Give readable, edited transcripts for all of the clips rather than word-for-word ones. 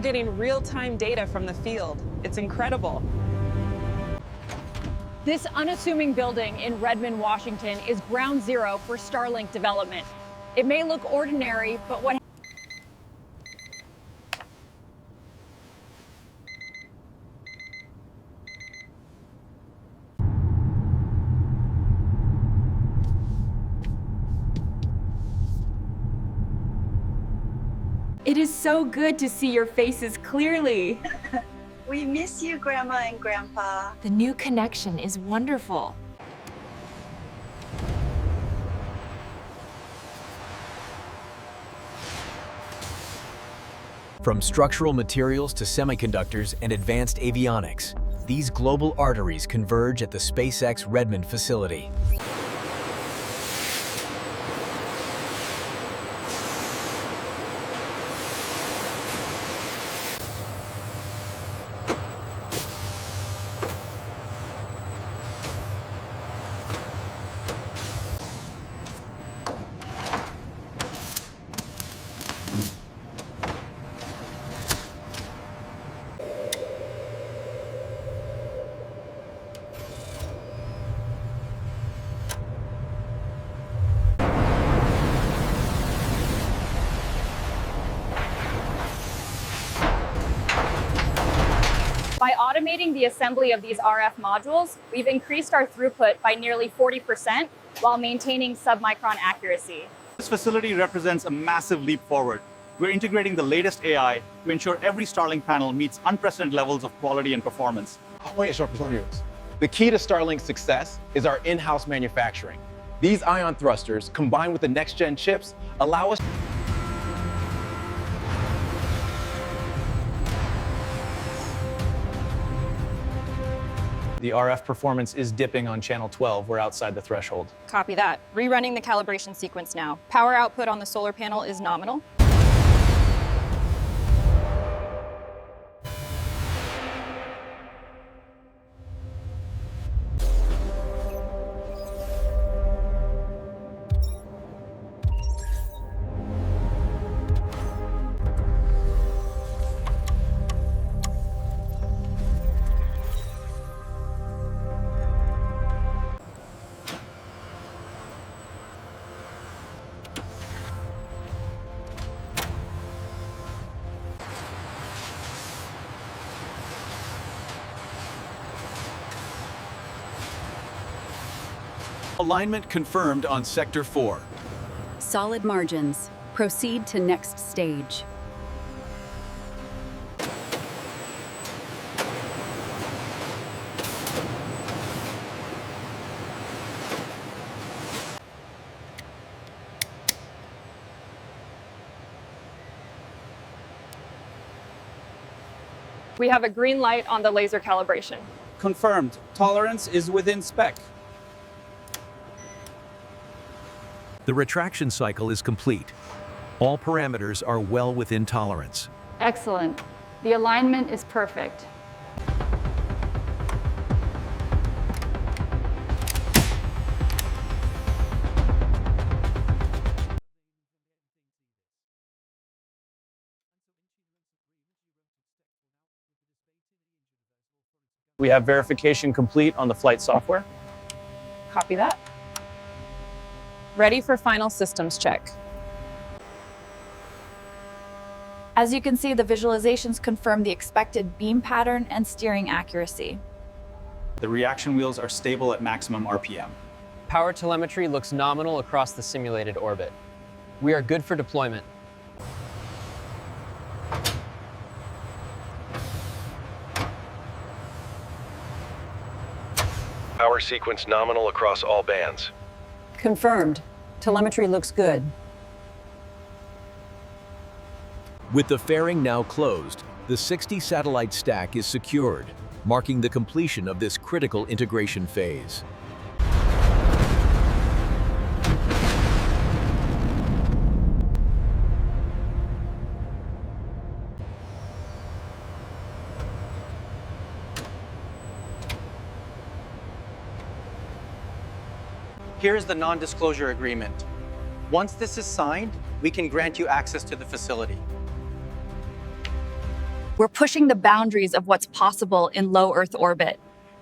We're getting real-time data from the field. It's incredible. This unassuming building in Redmond, Washington is ground zero for Starlink development. It may look ordinary, but what It is so good to see your faces clearly. We miss you, Grandma and Grandpa. The new connection is wonderful. From structural materials to semiconductors and advanced avionics, these global arteries converge at the SpaceX Redmond facility. By automating the assembly of these RF modules, we've increased our throughput by nearly 40% while maintaining sub-micron accuracy. This facility represents a massive leap forward. We're integrating the latest AI to ensure every Starlink panel meets unprecedented levels of quality and performance. The key to Starlink's success is our in-house manufacturing. These ion thrusters, combined with the next-gen chips, allow us The RF performance is dipping on channel 12. We're outside the threshold. Copy that. Rerunning the calibration sequence now. Power output on the solar panel is nominal. Alignment confirmed on Sector 4. Solid margins. Proceed to next stage. We have a green light on the laser calibration. Confirmed. Tolerance is within spec. The retraction cycle is complete. All parameters are well within tolerance. Excellent. The alignment is perfect. We have verification complete on the flight software. Copy that. Ready for final systems check. As you can see, the visualizations confirm the expected beam pattern and steering accuracy. The reaction wheels are stable at maximum RPM. Power telemetry looks nominal across the simulated orbit. We are good for deployment. Power sequence nominal across all bands. Confirmed. Telemetry looks good. With the fairing now closed, the 60-satellite stack is secured, marking the completion of this critical integration phase. Here is the non-disclosure agreement. Once this is signed, we can grant you access to the facility. We're pushing the boundaries of what's possible in low Earth orbit.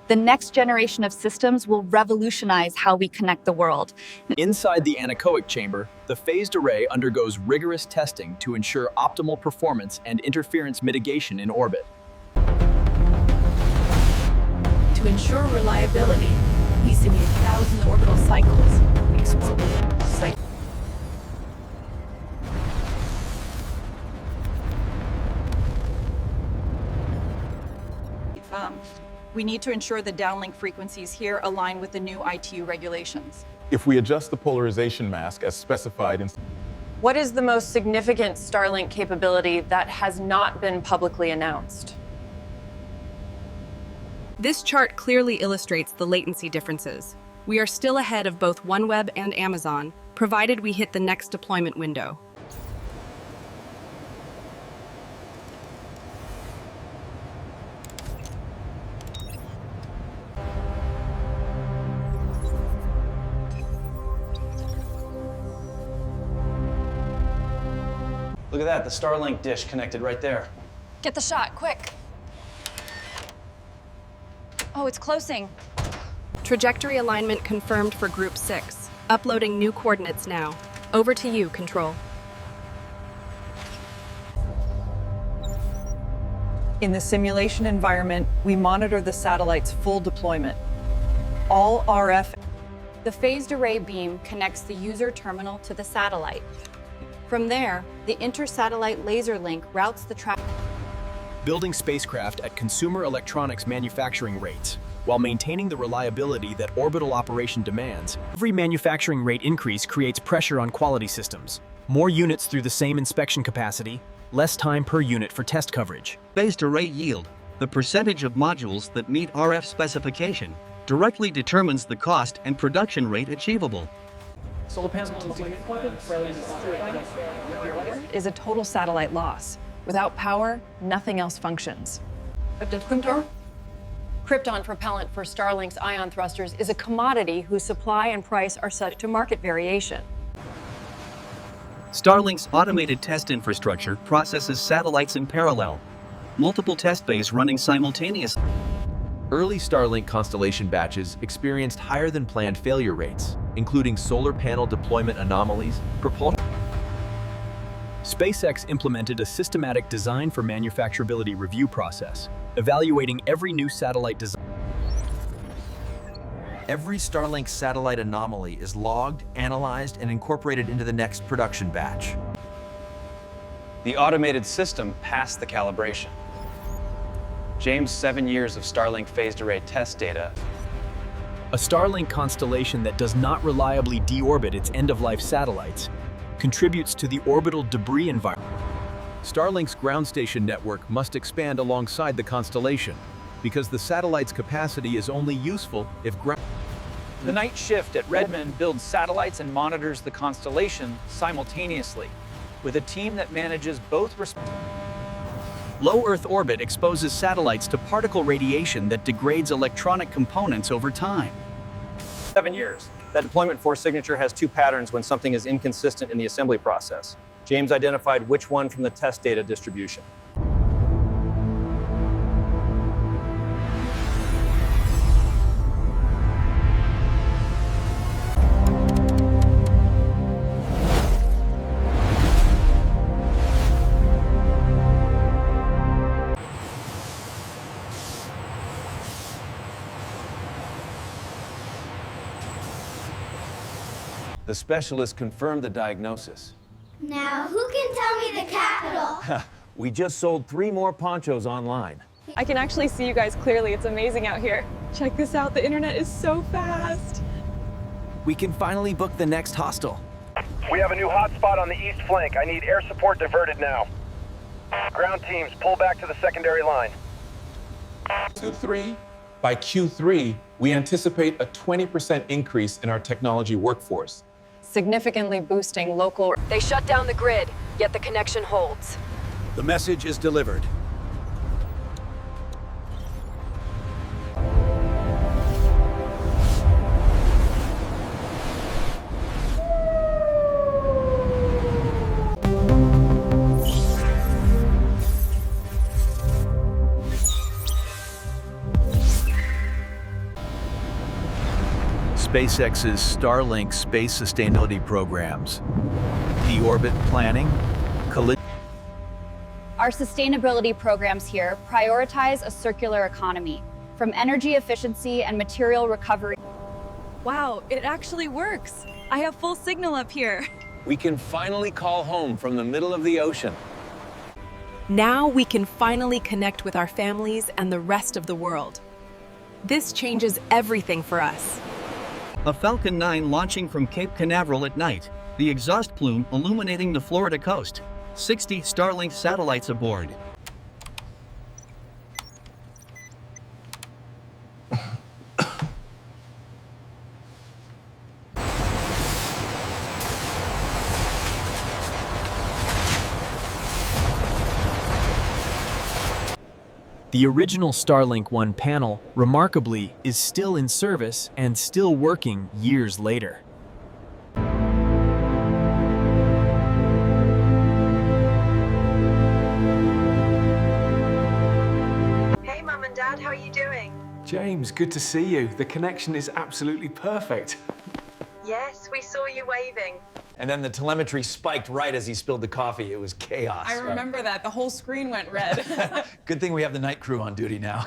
The next generation of systems will revolutionize how we connect the world. Inside the anechoic chamber, the phased array undergoes rigorous testing to ensure optimal performance and interference mitigation in orbit. To ensure reliability, we simulate 1,000 orbital cycles. We need to ensure the downlink frequencies here align with the new ITU regulations. If we adjust the polarization mask as specified in... What is the most significant Starlink capability that has not been publicly announced? This chart clearly illustrates the latency differences. We are still ahead of both OneWeb and Amazon, provided we hit the next deployment window. Look at that, the Starlink dish connected right there. Get the shot, quick. Oh, it's closing. Trajectory alignment confirmed for Group 6. Uploading new coordinates now. Over to you, Control. In the simulation environment, we monitor the satellite's full deployment. All RF. The phased array beam connects the user terminal to the satellite. From there, the inter-satellite laser link routes the traffic. Building spacecraft at consumer electronics manufacturing rates, while maintaining the reliability that orbital operation demands. Every manufacturing rate increase creates pressure on quality systems. More units through the same inspection capacity, less time per unit for test coverage. Phased array yield, the percentage of modules that meet RF specification, directly determines the cost and production rate achievable. Solar panels Is a total satellite loss. Without power, nothing else functions. Krypton propellant for Starlink's ion thrusters is a commodity whose supply and price are subject to market variation. Starlink's automated test infrastructure processes satellites in parallel, multiple test bays running simultaneously. Early Starlink constellation batches experienced higher than planned failure rates, including solar panel deployment anomalies, propulsion. SpaceX implemented a systematic design for manufacturability review process, evaluating every new satellite design. Every Starlink satellite anomaly is logged, analyzed, and incorporated into the next production batch. The automated system passed the calibration. James' 7 years of Starlink phased array test data. A Starlink constellation that does not reliably deorbit its end-of-life satellites contributes to the orbital debris environment. Starlink's ground station network must expand alongside the constellation because the satellite's capacity is only useful if ground. The night shift at Redmond builds satellites and monitors the constellation simultaneously, with a team that manages both. Low Earth orbit exposes satellites to particle radiation that degrades electronic components over time. 7 years. That deployment force signature has two patterns when something is inconsistent in the assembly process. James identified which one from the test data distribution. The specialist confirmed the diagnosis. Now, who can tell me the capital? We just sold 3 more ponchos online. I can actually see you guys clearly. It's amazing out here. Check this out. The internet is so fast. We can finally book the next hostel. We have a new hotspot on the east flank. I need air support diverted now. Ground teams, pull back to the secondary line. By Q3, we anticipate a 20% increase in our technology workforce. Significantly boosting local. They shut down the grid, yet the connection holds. The message is delivered. SpaceX's Starlink space sustainability programs. Deorbit planning, collision. Our sustainability programs here prioritize a circular economy, from energy efficiency and material recovery. Wow, it actually works. I have full signal up here. We can finally call home from the middle of the ocean. Now we can finally connect with our families and the rest of the world. This changes everything for us. A Falcon 9 launching from Cape Canaveral at night, the exhaust plume illuminating the Florida coast. 60 Starlink satellites aboard. The original Starlink 1 panel, remarkably, is still in service and still working years later. Hey, Mum and Dad, how are you doing? James, good to see you. The connection is absolutely perfect. Yes, we saw you waving. And then the telemetry spiked right as he spilled the coffee. It was chaos. I remember that. The whole screen went red. Good thing we have the night crew on duty now.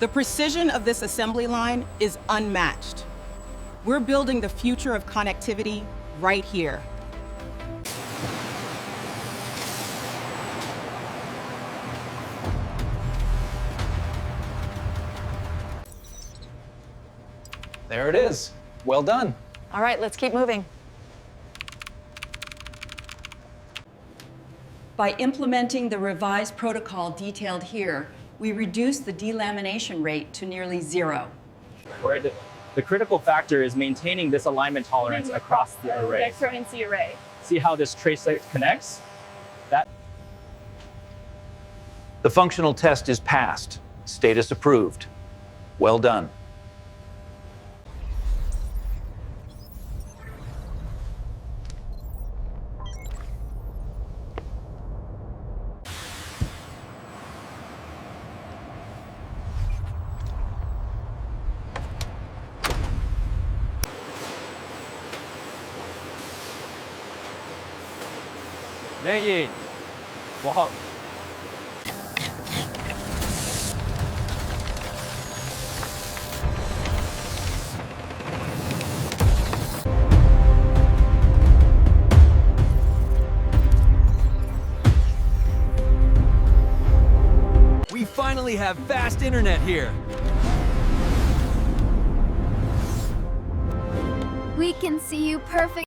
The precision of this assembly line is unmatched. We're building the future of connectivity right here. There it is. Well done. All right, let's keep moving. By implementing the revised protocol detailed here, we reduce the delamination rate to nearly 0. Right. The critical factor is maintaining this alignment tolerance across the array. Vector-NC array. See how this trace connects? The functional test is passed. Status approved. Well done. We finally have fast internet here. We can see you perfect.